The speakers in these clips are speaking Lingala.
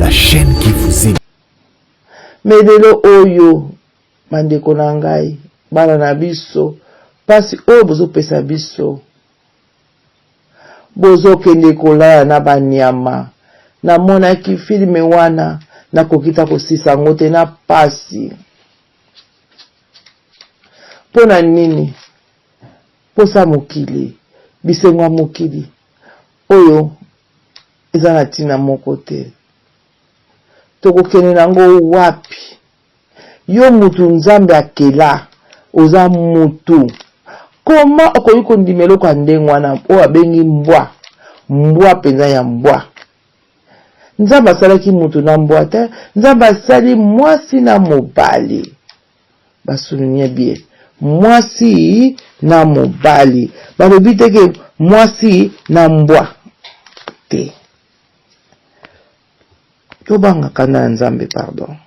la chaîne qui vous aime. Medelo oyo bandeko na ngai bana na biso pasi oyo bozopesa biso bozokende kolala na banyama namonaki filme wana nakokita kosisa ngo te na pasi pona nini posa mokili bisengo mokili oyo eza na tina moko te tokokende nango wapi yo mutu nzambe akela oza mutu koma okoyi kondimelo kwa ndenge wana oyo abengi mbwa penza ya mbwa nzambe asalaki mutu na mbwa te nzambe asali mwasi na mobali basulinie bien mwasi na mobali balobi teke mwasi na mbwa te tobanga kanda ya nzambe pardon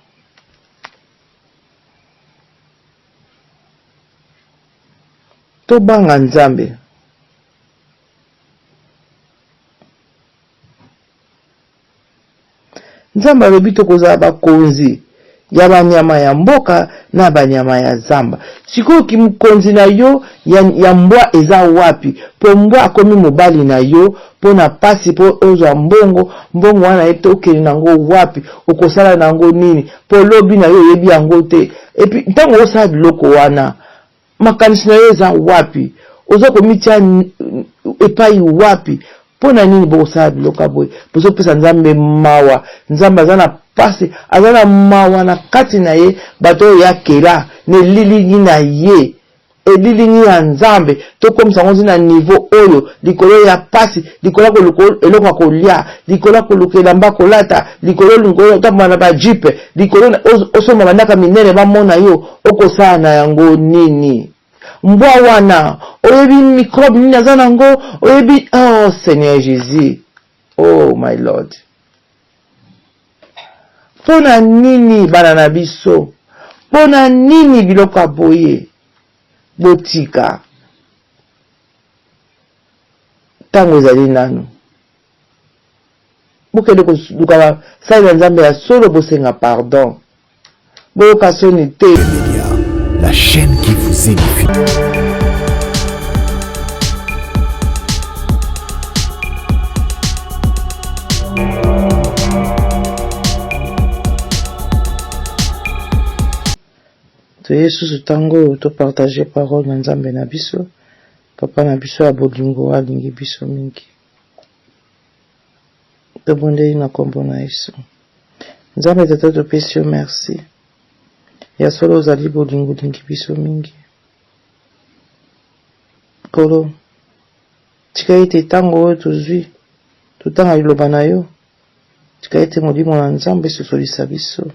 tobanga nzambe nzambe alobi tokozala bakonzi ya banyama ya mboka na banyama ya zamba sikoyo kimukonzi na yo ya mbwa eza wapi po mbwa akomi mobali na yo po na pasi po ozwa mbongo wana ete okende nango wapi okosala nango nini po lobi na yo yebi yango te epi ntango osala biloko wana makanisi na yo eza wapi ozo komitia epai wapi pona nini bokosala biloko boye bozopesa nzambe mawa nzambe aza na pasi aza na mawa na kati na ye bato oyo yakela ne lilingi na ye elilingi ya nzambe tokomisa ngo na niveau oyo likolo ya pasi likolo eloko kolia likolo koluka elamba kolata likolo tamana ba jipe likolo osoma bandaka minene bamona yo okosala na yango nini mbwa wana oyebi microbe nini aza nango oyebi oh Seigneur Jésus oh my Lord pona nini bana na biso pona nini biloko aboye botika tango ezali nanu bokende koluka basali na nzambe ya solo bosenga pardon boyoka soni te La chaîne qui vous édifie. toye susu tango to partager parole na nzambe na biso papa na biso ya bolingo alingi biso mingi tobondeli na kombo na Yesu nzambe tata topesi yo merci ya solo ozali bolingo lingi biso mingi kolo tika ete tango oyo tozwi totanga liloba na yo tika ete molimo na nzambe esosolisa biso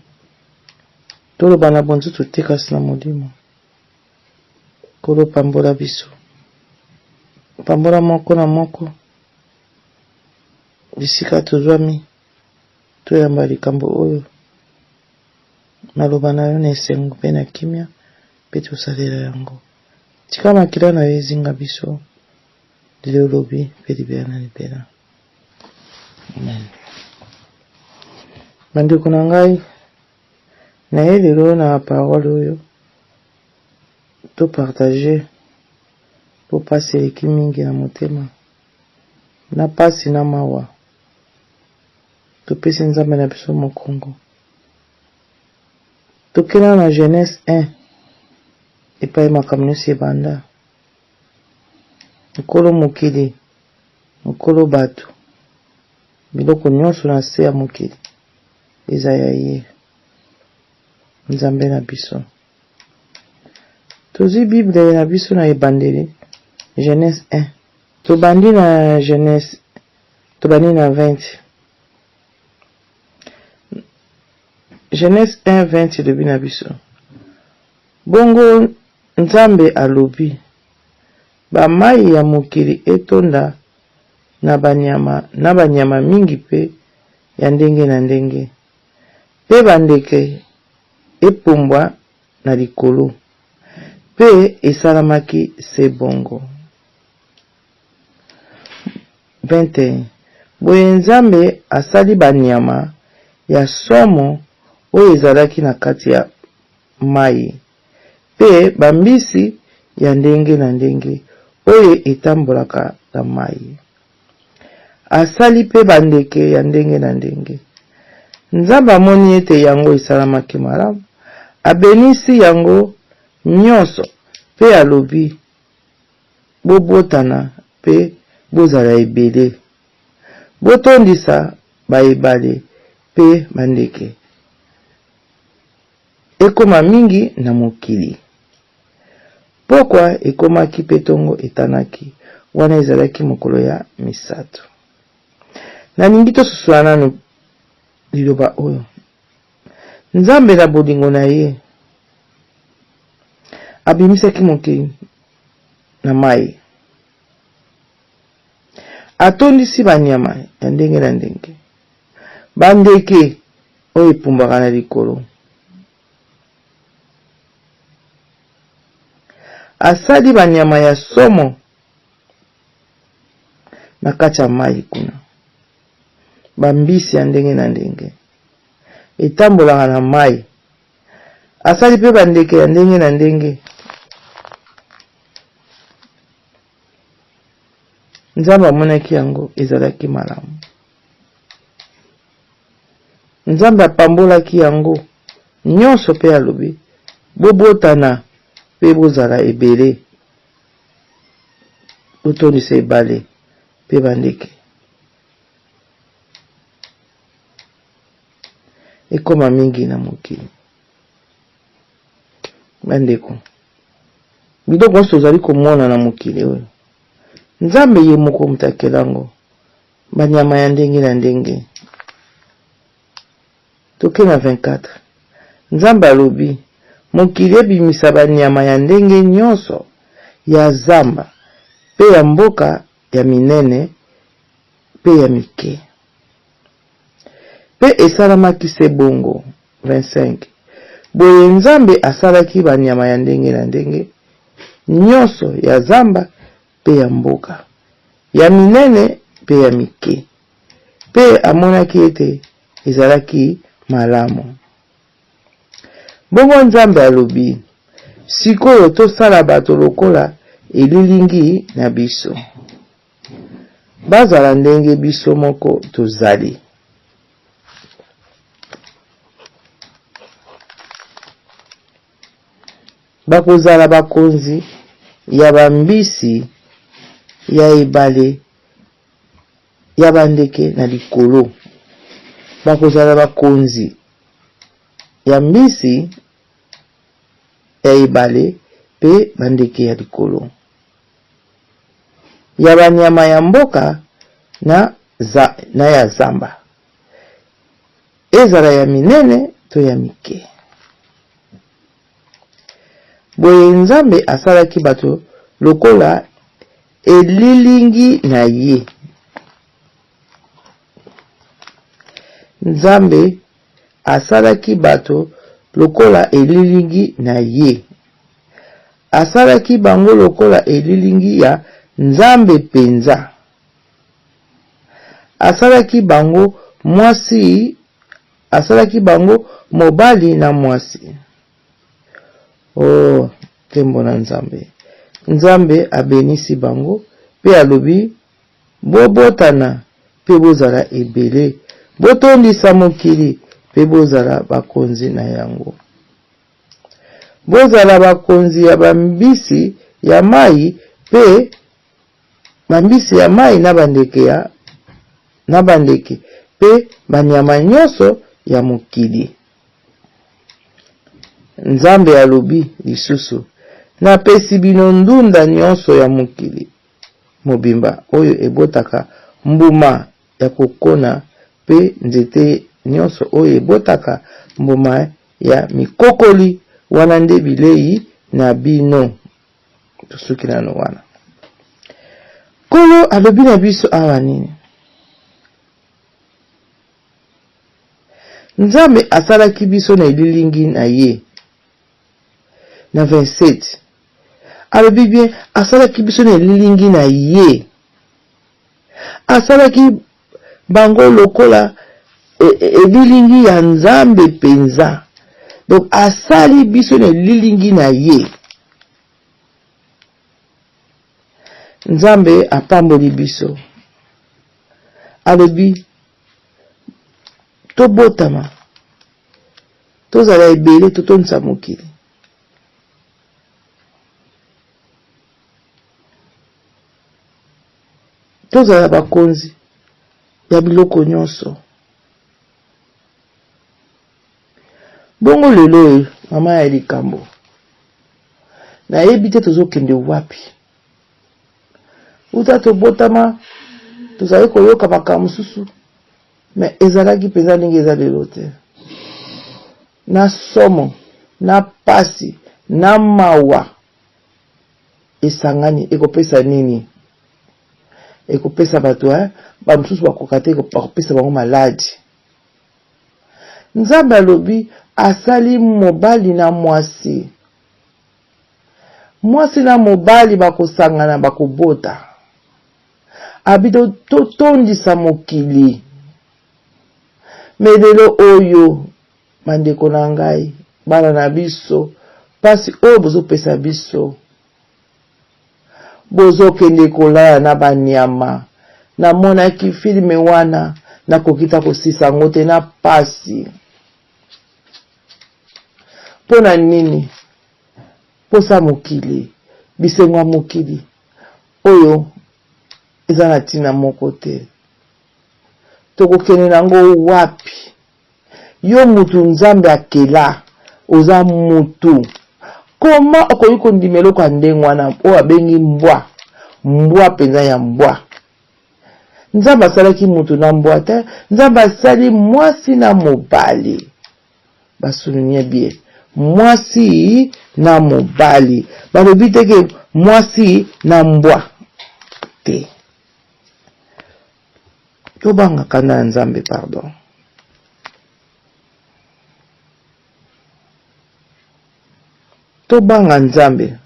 toloba na bonzutu te kasi na molimo kolo pambola biso pambola moko na moko bisika tozwami toyamba likambo oyo naloba na yo na esengo mpe na kimia mpe tosalela yango tika makila na yo ezinga biso lelo lobi mpe libela na libela amen bandeko na ngai na ye lelo na parole oyo to partager po pasi eleki mingi na motema na pasi na mawa topesi nzambe na biso mokongo tokela na Genèse 1 epai makambo nyonso ebanda mokolo mokili mokolo bato biloko nyonso na se ya mokili eza ya ye nzambe na biso tozwi bible na biso na ebandeli Genèse 1 tobandi na Genèse tobandi na 20 Genèse 1:20 elobi na biso bongo nzambe alobi bamai ya mokili etonda na banyama mingi pe ya ndenge na ndenge pe bandeke epumbwa na likolo pe esalamaki se bongo 21 boye nzambe asali banyama ya somo oyo ezalaki na kati ya mai, pe bambisi ya ndenge na ndenge oyo etambolaka na mai. Asali pe bandeke ya ndenge na ndenge. Nzambe amoni ete yango esalamaki malamu, abenisi yango nyonso pe alobi bobotana pe bozala ebele, botondisa baebale pe bandeke, ekoma mingi na mokili. Pokwa ekomaki pe tongo etanaki, wana ezalaki mokolo ya misato. Nalingi tosusula nanu liloba oyo. Nzambe na bolingo na ye abimisaki mokili na mai, atondisi banyama ya ndenge na ndenge, bandeke oyo epumbaka na likolo. Asali banyama ya somo na kati ya mai kuna, bambisi ya ndenge na ndenge etambolaka na mai. Asali pe bandeke ya ndenge na ndenge. Nzambe amonaki yango ezalaki malamu. Nzambe apambolaki yango nyonso pe alobi bobotana pe bozala ebele, botondisa ebale pe bandeke, ekoma mingi na mokili. Bandeko, biloko nyonso ozali komona na mokili oyo, Nzambe ye moko mutakelango banyama ya ndenge na ndenge. Toke na 24. Nzambe alobi mokili ebimisa banyama ya ndenge nyonso ya zamba pe ya mboka ya minene pe ya mike. Pe esalamaki se bongo. 25. Boye Nzambe asalaki banyama ya ndenge na ndenge nyonso ya zamba pe ya mboka ya minene pe ya mike, pe amonaki ete ezalaki malamu. Bongo Nzambe alobi sikoyo tosala bato lokola elilingi na biso, bazala ndenge biso moko tozali. Bakozala bakonzi ya bambisi ya ebale ya bandeke na likolo. Bakozala bakonzi ya mbisi ya ebale pe bandeke ya likolo, ya banyama ya mboka na ya zamba, ezala ya minene to ya mike. Boye Nzambe asalaki bato lokola elilingi na ye. Nzambe asalaki bato lokola elilingi na ye. Asalaki bango lokola elilingi ya Nzambe penza. Asalaki bango mwasi, asalaki bango mobali na mwasi. Oh, tembo na Nzambe. Nzambe abenisi bango pe alobi bobotana pe bozala ebele, botondisa mokili pe bozala bakonzi na yango. Bozala bakonzi ya bambisi ya mai pe bambisi ya mai na bandeke pe banyama nyonso ya mokili. Nzambe alobi lisusu napesi bino ndunda nyonso ya mokili mobimba oyo ebotaka mbuma ya kokona pe nzete nyonso oyo ebotaka mbuma ya mikokoli, wana nde bilei na bino. Tosuki nano wana. Kolo alobi na biso awa nini? Nzambe asalaki biso na elilingi na ye. Na 27. Alobi bien asalaki biso na elilingi na ye. Asalaki bango lokola lilingi ya Nzambe penza. Donc asali biso na lilingi na ye. Nzambe apamboli biso. Alobi tobotama. Tozala ebele totonisa mokili. Tozala bakonzi ya biloko nyonso. Bongo lelo mama ya likambo. Na yebi te tozokende wapi. Uta tobotama tozali koyoka makambo mosusu. Mais ezalaki penza ndenge eza lelo te. Na somo, na pasi, na mawa. Esangani ekopesa nini? Ekopesa bato ba mosusu bakokate ekopesa bango maladi. Nzambe alobi asali mobali na mwasi. Mwasi na mobali bakosangana bakobota. Abido totondisa mokili. Medelo oyo mandeko na ngai bana na biso pasi oyo bozopesa biso. Bozokende kolala na banyama. Namonaki filme wana nakokita kosisa ngo te na pasi. Pona nini? Posa mokili, bisengwa mokili. Oyo eza na tina moko te. Tokokende nango wapi? Yo mutu Nzambe akela, oza mutu. Koma okoyi kondimelo kwa ndenge wana o abengi mbwa. Mbwa penza ya mbwa. Nzambe asalaki mutu na mbwa te, Nzambe asali mwasi na mobali. Basulunie bien. Mwasi na mobali. Balobi teke mwasi na mbwa te. Tobanga kana Nzambe pardon. Tobanga Nzambe.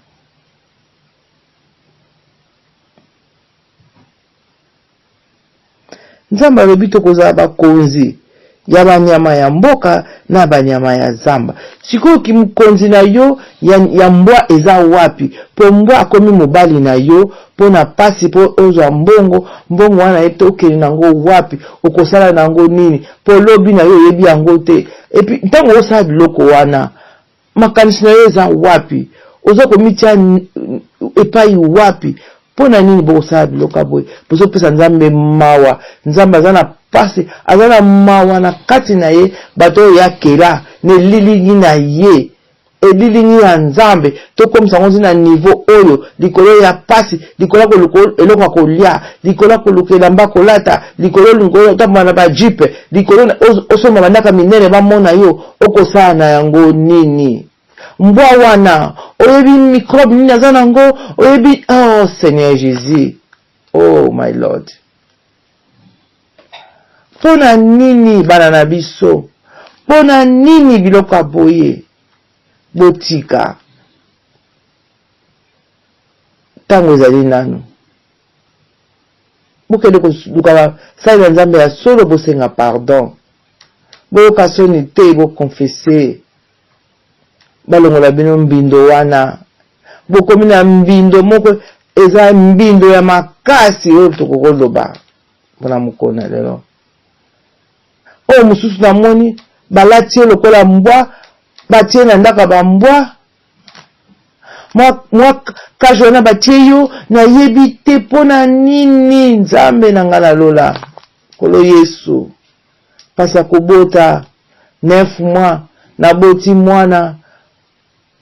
Nzambe alobi tokozala bakonzi ya banyama ya mboka na banyama ya zamba. Sikoyo kimukonzi na yo ya mbwa eza wapi? Po mbwa akomi mobali na yo, po na pasi po ozwa mbongo wana ete okeli nango wapi, okosala nango nini? Po lobi na yo yebi yango te. Epi ntango osala biloko wana, makanisi na yo eza wapi? Ozo komitia epai wapi? Pona nini bokosala biloko boye? Bozopesa Nzambe mawa. Nzambe azana pasi, azana mawa na kati na ye, bato ya kela ne lilingi na ye. Lilingi ya Nzambe tokomisa ngo na niveau oyo likolo ya pasi, likolo ko eloko kolia, likolo ko lukela mbako lata, likolo tamana ba jipe, likolo osoma bandaka minene ba mona yo, okosala na yango nini? Mbwa wana oyebi microbe nini azana ngo, oyebi oh Seigneur Jésus, oh my Lord. Pona nini bana na biso? Pona nini biloko aboye? Botika tango ezali nanu bokende koluka sala Nzambe ya solo bosenga pardon, boyoka soni te, bokonfese, balongola bino mbindo wana. Bokomi na mbindo moko eza mbindo ya makasi oyo tokokoloba mpona mokona lelo. Oyo mosusu namoni balati ye lokola mbwa, batie na ndaka bambwa. Mwa kajona batie yo na yebi te pona nini. Nzambe na ngana lola kolo Yesu pasi akobota 9 mois na boti mwana.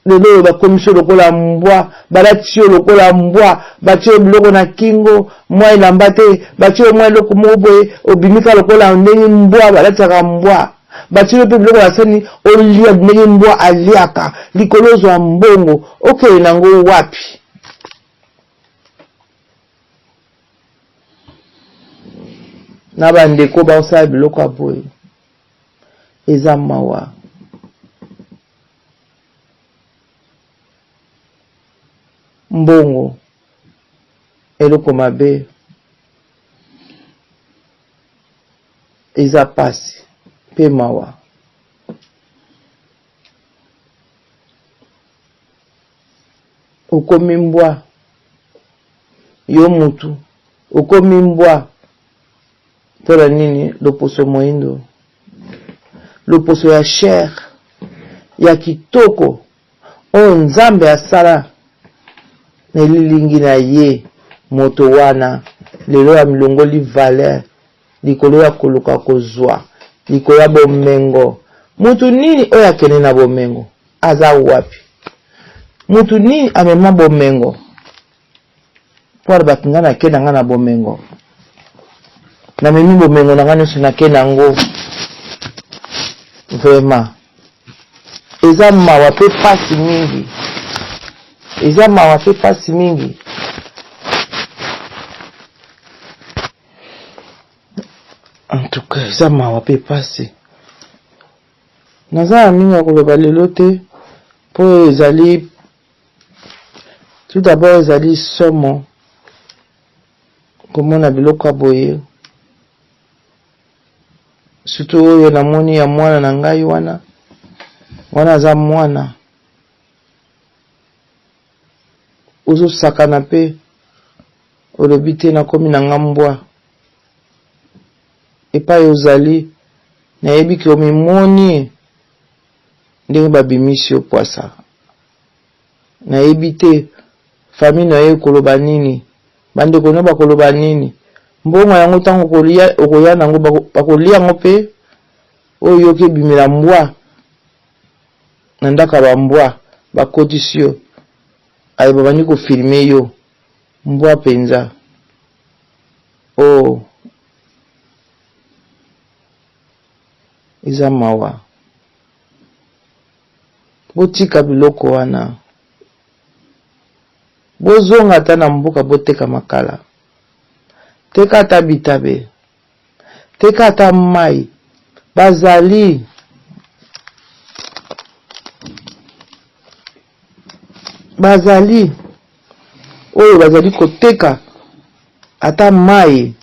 Lelo bakomiso lokola mbwa, balati yo lokola mbwa, batie biloko na kingo, mwa elamba te, batie mwa eloko moboye, obimika lokola ndenge mbwa, balataka mbwa. Batie pe biloko ya sani, olia ndenge mbwa aliaka, likolo zwa mbongo, okele nango wapi? Na bandeko baosala biloko aboye. Eza mawa. Mbongo eloko mabe eza pasi. pe mawa. Okomi mbwa yo mutu, okomi mbwa pora nini loposo moindo, loposo ya chair ya kitoko o nzambe asala na lilingi na ye moto wana lelo ya milongoli valeur likolo ya koluka kozwa likolo ya bomengo. Mutu nini oyo akende na bomengo aza wapi? Mutu nini amema bomengo por bakinga na kenda nga na bomengo na memi bomengo na nga nyonso na kenda ngo? Vraiment eza mawa pe pasi mingi, eza mawa pe pasi mingi. En tout cas eza mawa pe pasi. Naza mingi ya koloba lelo te po ezali tout d'abord ezali somo komona biloko ya boye, surtout oyo namoni ya mwana na ngai wana aza mwana ozosakana pe olobi te nakomi na nga mbwa epai ozali nayebi ke omimoni ndenge babimisi yo poasa, nayebi te famille na ye koloba nini, bandeko no bakoloba nini, mbongo yango tango okoya nango bakolia yango pe oyo yoki ebimela mbwa na ndaka bambwa bakotisi yo aye babandi kofilme yo mbwa penza. Oh eza mawa, botika biloko wana, bozonga ata na mboka boteka makala, teka ata bitabe, teka ata mai. Bazali oyo bazali koteka ata mai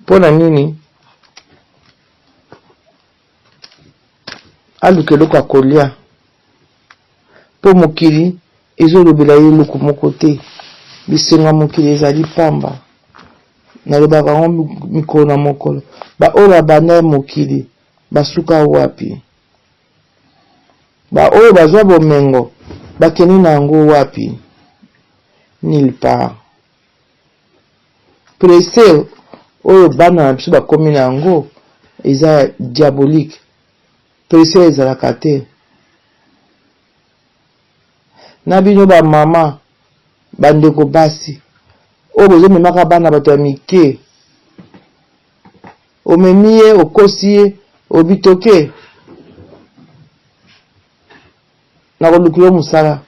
pona nini? Aluka eloko akolia po mokili ezolobela ye eloko moko te. Bisenga mokili ezali pamba, nalobaka ngo mikolo na mokolo. Ba oyo bana mokili basuka wapi? Ba oyo bazwa bomengo bakeni na yango wapi? Nulle part. Presse oyo bana na biso bakomi na yango eza diabolique. Presse ezalaka te. Na bino ba mama bandeko basi oyo bozomemaka bana bato ya mike, omemi ye okosi ye obitoke na kolukilo musala.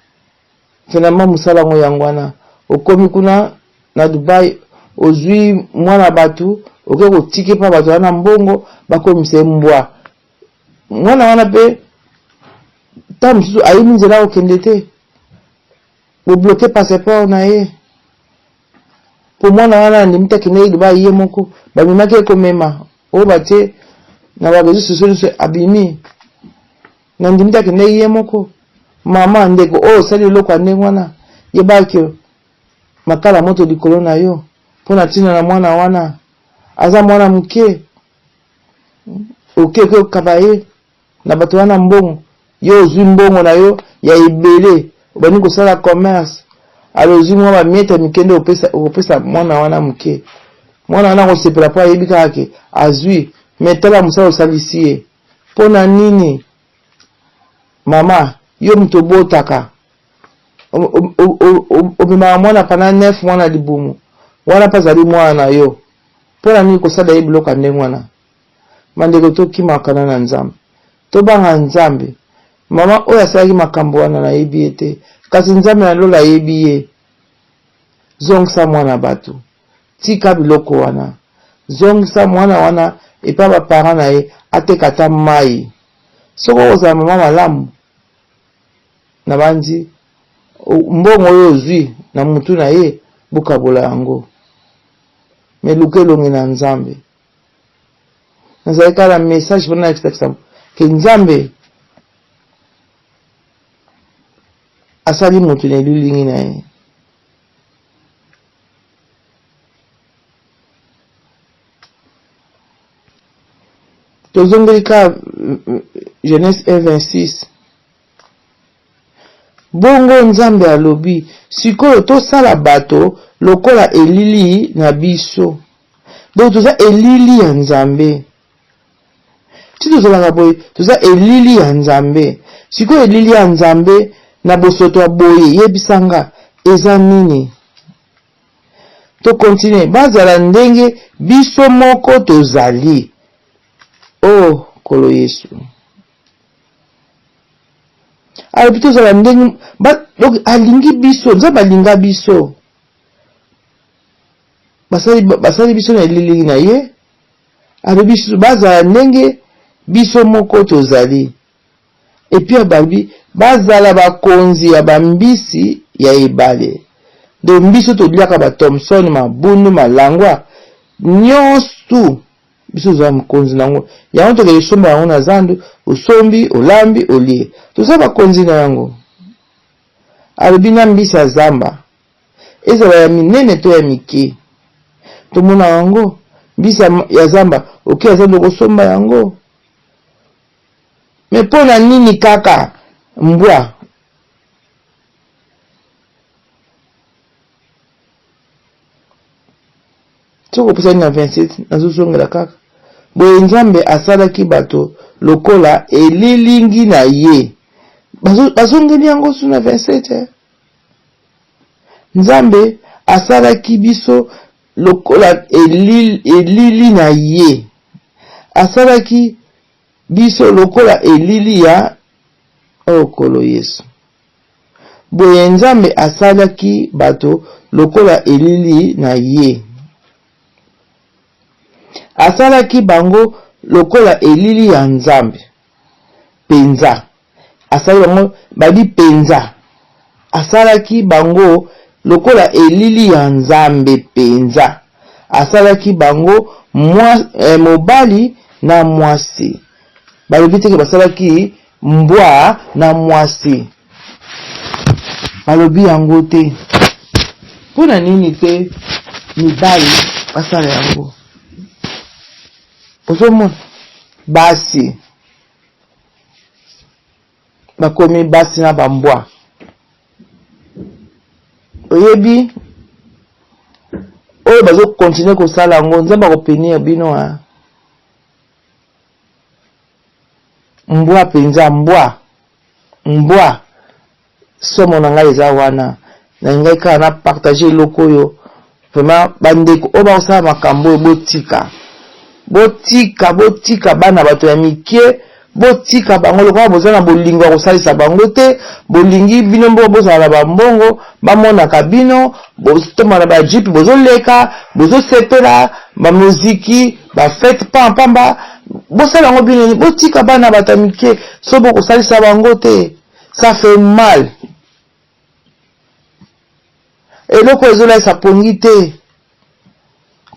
Finalement musala ngo yangwana okomi kuna na Dubai ozwi mwana batu oke kotike pa bato wana mbongo bakomise mbwa. Mwana wana pe ta mususu ayimi nzela okende te, bobloke passeport na ye po mwana wana ndimita kende Dubai ye moko bamemaki ekomema oyo batie na barezo sosio abimi na ndimita kende ye moko. Mama ndeko oyo sali eloko ndenge wana yebaki makala moto likolo na yo pona tina na mwana wana aza mwana muke okeke okabaye na bato wana mbongo. Yo ozwi mbongo na yo ya ebele obani kosala commerce, alo ozwi mwa bamiete mikende opesa mwana wana muke. Mwana wana kosepela po ayebi kaka ke azwi metala mosala osalisi ye pona nini? Mama yo muto botaka obimaka mwana pana 9 mwana libumu wana pa azali mwana na yo pona nini kosala ye biloko ndenge wana? Mandeko tokimaka na Nzambe, tobanga Nzambe. Mama oyo asalaki makambo wana nayebi ye te, kasi Nzambe na lola ayebi ye. Zongisa mwana bato, tika biloko wana, zongisa mwana wana epa bapara na ye ateka ata mai. Soko ozala mama malamu na bandi mbongo oyo ozwi na mutu na ye bukabola yango. Meluka elongi na Nzambe. nazalika na message mpona nakisakisa ke Nzambe asali moto na elilingi na ye. Tozongelika Genèse 1:26. Bongo Nzambe alobi sikoyo tosala bato lokola elili na biso. Donc toza elili ya Nzambe. Si tozalaka boye toza elili ya Nzambe. Sikoyo elili ya Nzambe na bosoto ya boye yebisanga eza nini? To continue bazala ndenge biso moko tozali. Oh kolo Yesu. Alors plutôt zala ndenge donc alingi biso, Nzambe alinga biso. Basali biso na elili na ye. Alors biso bazala ndenge biso moko tozali. Et puis ababi bazala bakonzi ya bambisi ya ebale. De mbiso toliaka ba Thomson, mabundu, malangwa nyonso biso za mkonzi nango. Yango tokele somba yango na zandu, usombi, olambi, olie. Toza bakonzi na yango. Alobi na mbisi ya zamba. Ezala ya minene to ya mike. Tomona yango mbisi ya zamba oki ya zandu kosomba yango. Me pona nini kaka mbwa? Soko pusani na 27 nazosongela kaka. Boye Nzambe asalaki bato lokola elilingi na ye. Bazongeli yango su na 27. Nzambe asalaki biso lokola elili na ye. Asalaki biso lokola elili ya okolo Yesu. Boye Nzambe asalaki bato lokola elili na ye. Asalaki bango lokola elili ya Nzambe. Penza. Asalaki bango babi penza. Asalaki bango lokola elili ya Nzambe penza. Asalaki bango mobali na mwasi. Balobi teke basalaki mbwa na mwasi. Balobi yango te. Pona nini te mibali basala yango? Osomona basi bakomi basi na bambwa. Oyebi oyo bazo continue kosala yango Nzambe akopenia bino ha. Mbwa penza mbwa somo na ngai eza wana na ngai kaka na partager eloko oyo vraiment bandeko oyo bakosala makambo oyo botika bana bato ya mike, botika bango lokola boza na bolingo kosalisa bango te, bolingi bino mbo bozala na bambongo bamonaka bino, botomana ba jipi bozoleka, bozosepela bamuziki bafete pamba bosala yango bino, botika bana bato ya mike so bokosalisa bango te. Ça fait mal. Eloko ezolaisa pongi te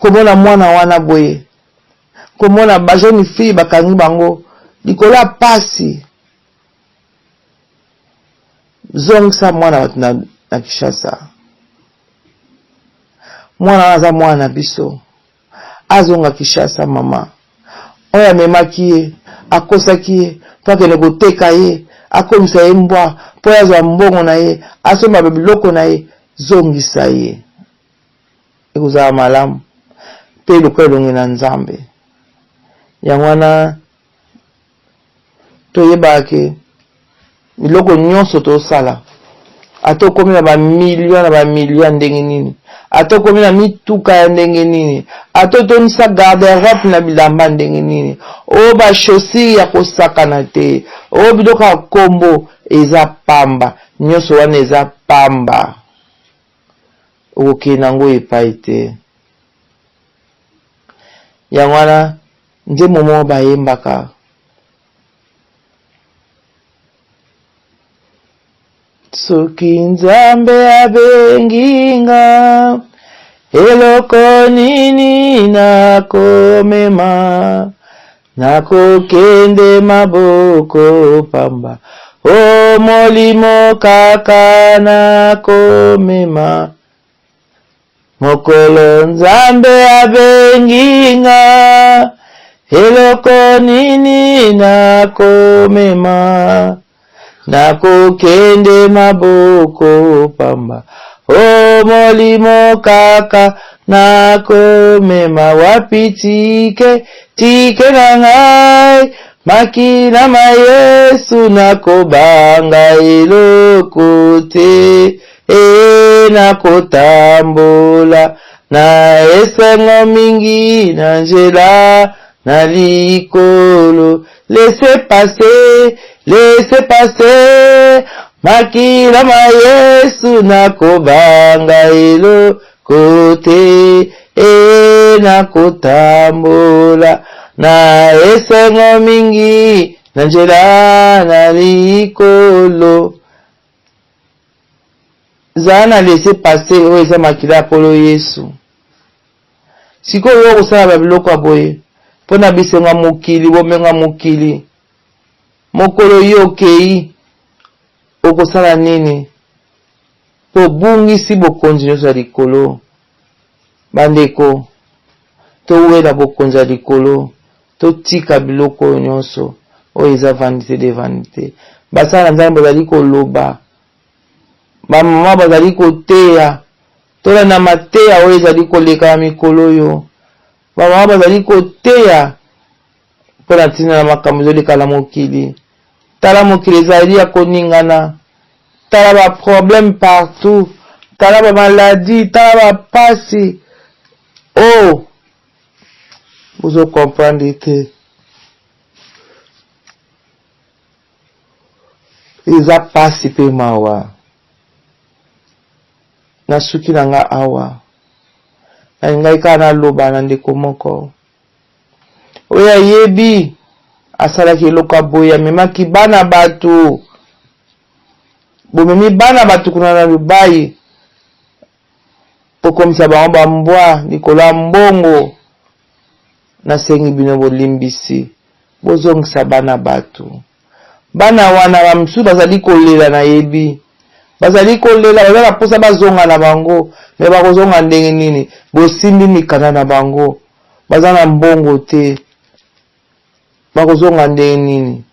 komona mwana wana boye, komona ba jeune fille bakangi bango likola pasi. Zongisa mwana watu na Kishasa. Mwana aza mwana biso azonga Kishasa mama oya memaki ye akosaki ye pakene koteka ye akomisa ye mbwa po yazwa mbongo na ye asomba biloko na ye. Zongisa ye ekozala malamu pe lokola elongi na Nzambe. Yango wana toyebake biloko nyonso tosala atokomi na bamilio ndenge nini, atokomi na mituka ya ndenge nini, atotonisa garde-robe na bilamba ndenge nini, o ba chaussure ya kosakana te, o biloko ya kombo eza pamba, nyonso wana eza pamba. Okokende nango epai te. Yango wana nde momo bayembaka soki Nzambe abenginga eloko nini nakomema, nakokende maboko pamba. O molimo kaka nakomema, mokolo nzambe abenginga, eloko nini nakomema, nakokende maboko pamba. O molimo kaka nakomema, wapitike tike na ngai, makina ma Yesu nakobanga eloko te, nakotambola na esengo mingi na nzela na likolo. Laissez passer, makila ma Yesu nakobanga eloko te, nakotambola na esengo mingi na nzela na likolo. Zana laissez passer oyo eza makila polo Yesu. Sikoyo okosala babiloko aboye mpona bisenga mokili, bomenga mokili, mokolo yo okei okosala nini? Tobungisi bokonzi nyonso ya likolo. Bandeko, towela bokonzi ya likolo, totika biloko oyo nyonso oyo eza vanité de vanité. Basala nzambe bazali koloba, bamama bazali koteya, tolanda mateya oyo ezali koleka na mikolo oyo. Bamama bazali koteya mpona ntina na makambo ezoleka na mokili. Tala mokili ezali ya koningana, tala ba problème partout, tala ba maladie, tala ba pasi. Oh, bozo comprendre te. Eza pasi pe mawa. Na suki na nga awa. Na ngai ka na loba na ndeko moko. Oya yebi asalaki eloko boye, amemaki bana batu. Bomemi bana batu kuna na Dubai. Pokomisa bango bambwa likolo ya mbongo. Nasengi bino bolimbisi. Bozongisa bana batu. Bana wana bamsu bazali kolela na yebi. Bazali kolela, bazala posa bazonga na bango. Me bakozonga ndenge nini? Bosimbi mikanda na bango. Bazana mbongo te. Bakozonga ndenge nini?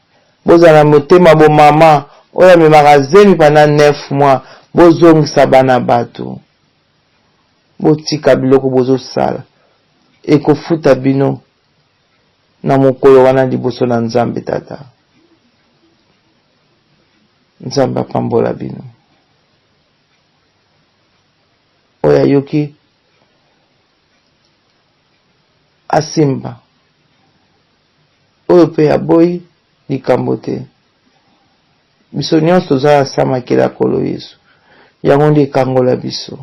Bozana motema bo mama. Oya me magazemi pendant 9 mois. Bozongisa bana batu. Botika biloko bozo sala. Ekofuta bino na mokolo wana liboso na Nzambe tata. Nzambe apambola bino. Oya yoki asimba. Oyo pe aboyi likambo te. Biso nyonso tozala sama kila kolo Yesu. Yango nde ekangola biso.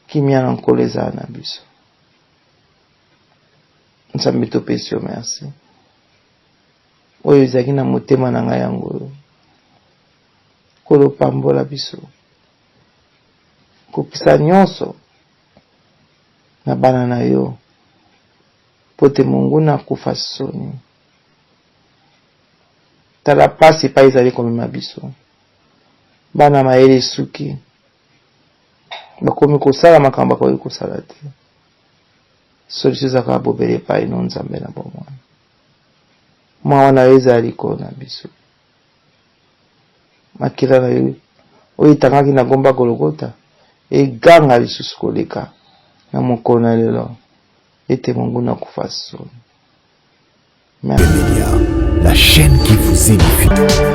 Kimia na nkolo ezala na biso. Nzambe topesi yo merci. Oyo ezalaki na motema na ngai yango. Kolo pambola biso. Kopisa nyonso na bana na yo. Pote Mungu na kufa soni. Tala pasi pa ezali komema biso. Bana mayele suki. Bakomi kosala makambo bakomi kosala te. Solution zaka bobele pa ino Nzambe na bomwana. Mwa wana ezali ko na biso. Makila na yo. Oyo tangaki na gomba Golgota. Eganga lisusu koleka na mokona lelo. Ete Mungu na kufa soni. La chaîne qui vous édifie.